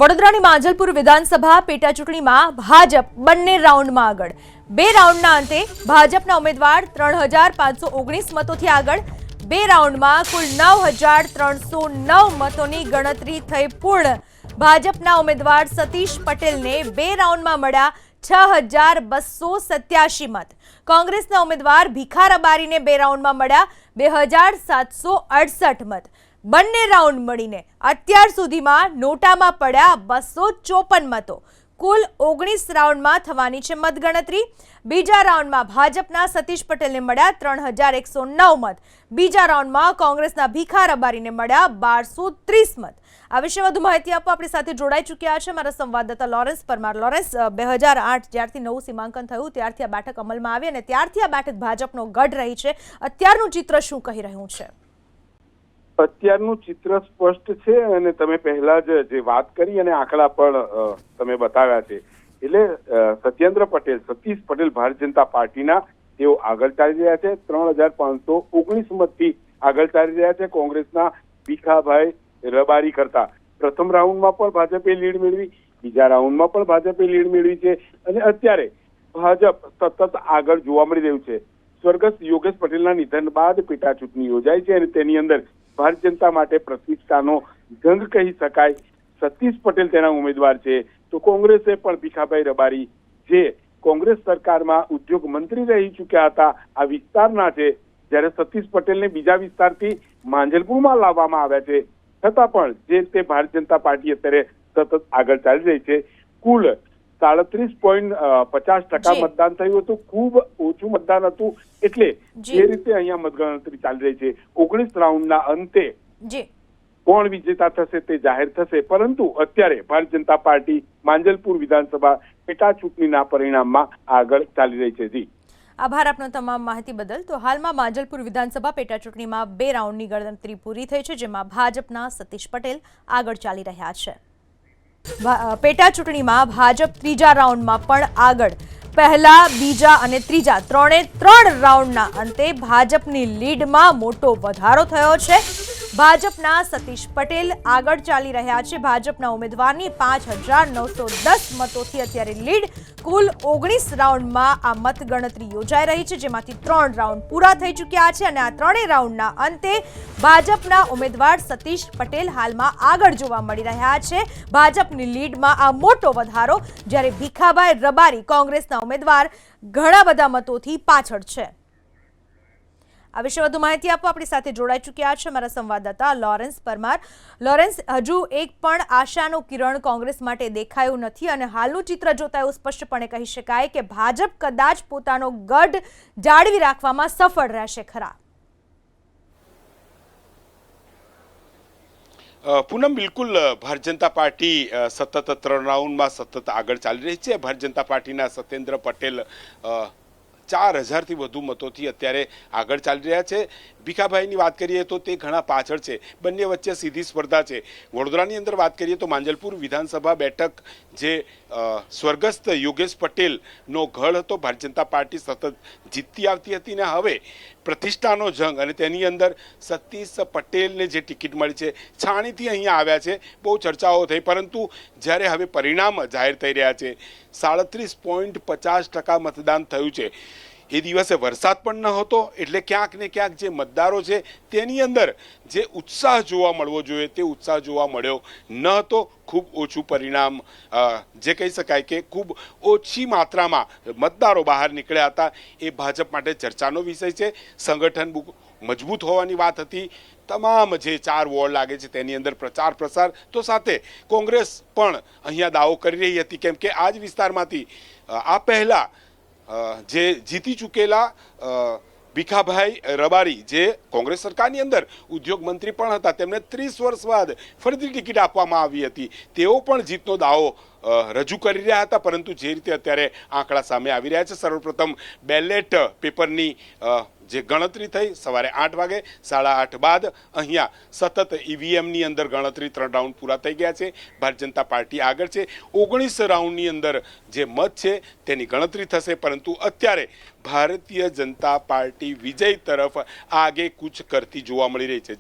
વડોદરાની માંજલપુર વિધાનસભા પેટા ચૂંટણીમાં ભાજપ બંને રાઉન્ડમાં આગળ। બે રાઉન્ડના અંતે ભાજપના ઉમેદવાર 3519 મતોથી આગળ। બે રાઉન્ડમાં કુલ 9309 મતોની ગણતરી થઈ પૂર્ણ। ભાજપના ઉમેદવાર સતીશ પટેલને બે રાઉન્ડમાં મળ્યા 6287 મત। કોંગ્રેસના ઉમેદવાર ભીખા રબારીને બે રાઉન્ડમાં મળ્યા 2768 મત। બંને રાઉન્ડ મળીને અત્યાર સુધીમાં નોટામાં પડ્યા 254 મતો। કુલ 19 રાઉન્ડમાં થવાની છે મતગણતરી। બીજા રાઉન્ડમાં ભાજપના સતીશ પટેલને મળ્યા 3109 મત। બીજા રાઉન્ડમાં કોંગ્રેસના ભીખા રબારીને મળ્યા 1230 મત। આ વિશે વધુ માહિતી આપવા આપણી સાથે જોડાઈ ચૂક્યા છે મારા સંવાદદાતા લોરેન્સ પરમાર। લોરેન્સ, 2008 જ્યારથી નવું સીમાંકન થયું ત્યારથી આ બેઠક અમલમાં આવી અને ત્યારથી આ બેઠક ભાજપનો ગઢ રહી છે। અત્યારનું ચિત્ર શું કહી રહ્યું છે? અત્યારનું ચિત્ર સ્પષ્ટ છે અને તમે પહેલા જ જે વાત કરી અને આંકડા પણ તમે બતાવ્યા છે। એટલે સત્યેન્દ્ર પટેલ, સતીશ પટેલ ભારતીય જનતા પાર્ટીના તેઓ આગળ ચાલી રહ્યા છે। 3519 મતથી આગળ ચાલી રહ્યા છે કોંગ્રેસના ભીખાભાઈ રબારી કરતા। પ્રથમ રાઉન્ડમાં પણ ભાજપે લીડ મેળવી, બીજા રાઉન્ડમાં પણ ભાજપે લીડ મેળવી છે અને અત્યારે ભાજપ સતત આગળ જોવા મળી રહ્યું છે। સ્વર્ગસ્થ યોગેશ પટેલના નિધન બાદ પેટા ચૂંટણી યોજાઈ છે અને તેની અંદર ભારતીય જનતા માટે પ્રતિષ્ઠાનો જંગ કહી શકાય। સતીશ પટેલ તેના ઉમેદવાર છે તો કોંગ્રેસે પણ ભીખાભાઈ રબારી જે કોંગ્રેસ સરકારમાં ઉદ્યોગ મંત્રી રહી ચૂક્યા હતા આ વિસ્તારના છે, જ્યારે સતીશ પટેલને બીજા વિસ્તારથી માંજલપુરમાં લાવવામાં આવ્યા છે, છતાં પણ જે તે ભારતીય જનતા પાર્ટી અત્યારે સતત આગળ ચાલી રહી છે। કુલ 37.50% મતદાન થયું હતું, ખૂબ ઓછું મતદાન હતું। એટલે જે રીતે અહીંયા મતગણતરી ચાલી રહી છે 19 રાઉન્ડના અંતે કોણ વિજેતા થશે તે જાહેર થશે, પરંતુ અત્યારે ભારતીય જનતા પાર્ટી માંજલપુર વિધાનસભા પેટા ચૂંટણીના પરિણામમાં આગળ ચાલી રહી છે। જી, આભાર આપનો તમામ માહિતી બદલ। તો હાલમાં માંજલપુર વિધાનસભા પેટા ચૂંટણીમાં બે રાઉન્ડની ગણતરી પૂરી થઈ છે, જેમાં ભાજપના સતીશ પટેલ આગળ ચાલી રહ્યા છે। પેટા ચૂંટણીમાં ભાજપ ત્રીજા રાઉન્ડમાં પણ આગળ। પહેલા, બીજા અને ત્રીજા ત્રણ રાઉન્ડના અંતે ભાજપની લીડમાં મોટો વધારો થયો છે। ભાજપના સતીશ પટેલ આગળ ચાલી રહ્યા છે। ભાજપના ઉમેદવારની 5910 મતોથી અત્યારે લીડ। કુલ 19 રાઉન્ડમાં આ મતગણતરી યોજાઈ રહી છે, જેમાંથી 3 રાઉન્ડ પૂરા થઈ ચૂક્યા છે અને આ ત્રણેય રાઉન્ડના અંતે ભાજપના ઉમેદવાર સતીશ પટેલ હાલમાં આગળ જોવા મળી રહ્યા છે। ભાજપની લીડમાં આ મોટો વધારો, જ્યારે ભીખાભાઈ રબારી કોંગ્રેસના ઉમેદવાર ઘણા બધા મતોથી પાછળ છે। આ વિશે વધુ માહિતી આપવા આપણી સાથે જોડાઈ ચૂક્યા છે મારા સંવાદદાતા લોરેન્સ પરમાર। લોરેન્સ, હજુ એક પણ આશાનું કિરણ કોંગ્રેસ માટે દેખાયું નથી અને હાલનું ચિત્ર જોતા એવું સ્પષ્ટપણે કહી શકાય કે ભાજપ કદાચ પોતાનો ગઢ જાળવી રાખવામાં સફળ રહેશે ખરા? પૂનમ, બિલકુલ ભારતીય જનતા પાર્ટી સતત 3 રાઉન્ડમાં સતત આગળ ચાલી રહી છે। ભારતીય જનતા પાર્ટીના સત્યેન્દ્ર પટેલ 4000થી વધુ મતોથી અત્યારે આગળ ચાલી રહ્યા છે। ભીખાભાઈની વાત કરીએ તો તે ઘણા પાછળ છે, બંને વચ્ચે સીધી સ્પર્ધા છે। વડોદરાની અંદર વાત કરીએ તો માંજલપુર વિધાનસભા બેઠક જે સ્વર્ગસ્થ યોગેશ પટેલનો ગઢ હતો, ભારતીય જનતા પાર્ટી સતત જીતતી આવતી હતી ને હવે પ્રતિષ્ઠાનો જંગ અને તેની અંદર સતીશ પટેલને જે ટિકિટ મળી છે, છાણીથી અહીંયા આવ્યા છે, બહુ ચર્ચાઓ થઈ, પરંતુ જ્યારે હવે પરિણામ જાહેર થઈ રહ્યા છે 37.50% મતદાન થયું છે। એ દિવસે વરસાદ પણ ન હતો, એટલે ક્યાંક ને ક્યાંક જે મતદારો છે તેની અંદર જે ઉત્સાહ જોવા મળવો જોઈએ તે ઉત્સાહ જોવા મળ્યો ન હતો। ખૂબ ઓછું પરિણામ, જે કહી શકાય કે ખૂબ ઓછી માત્રામાં મતદારો બહાર નીકળ્યા હતા, એ ભાજપ માટે ચર્ચાનો વિષય છે। સંગઠન મજબૂત હોવાની વાત હતી, તમામ જે 4 વોર્ડ લાગે છે તેની અંદર પ્રચાર પ્રસાર, તો સાથે કોંગ્રેસ પણ અહીંયા દાવો કરી રહી હતી, કેમ કે આ જ વિસ્તારમાંથી આ પહેલા જે જીતી ચૂકેલા ભીખાભાઈ રબારી જે કોંગ્રેસ સરકારની અંદર ઉદ્યોગ મંત્રી પણ હતા, તેમને 30 વર્ષ બાદ ફરીથી ટિકિટ આપવામાં આવી હતી, તેઓ પણ જીતનો દાવો રજૂ કરી રહ્યા હતા। પરંતુ જે રીતે અત્યારે આંકડા સામે આવી રહ્યા છે, સર્વપ્રથમ બેલેટ પેપરની જે ગણતરી થઈ સવારે 8 વાગે, 8:30 બાદ અહીંયા સતત ઈવીએમની અંદર ગણતરી 3 રાઉન્ડ પૂરા થઈ ગયા છે। ભારતીય જનતા પાર્ટી આગળ છે। 19 રાઉન્ડની અંદર જે મત છે તેની ગણતરી થશે, પરંતુ અત્યારે ભારતીય જનતા પાર્ટી વિજય તરફ આગે કૂચ કરતી જોવા મળી રહી છે।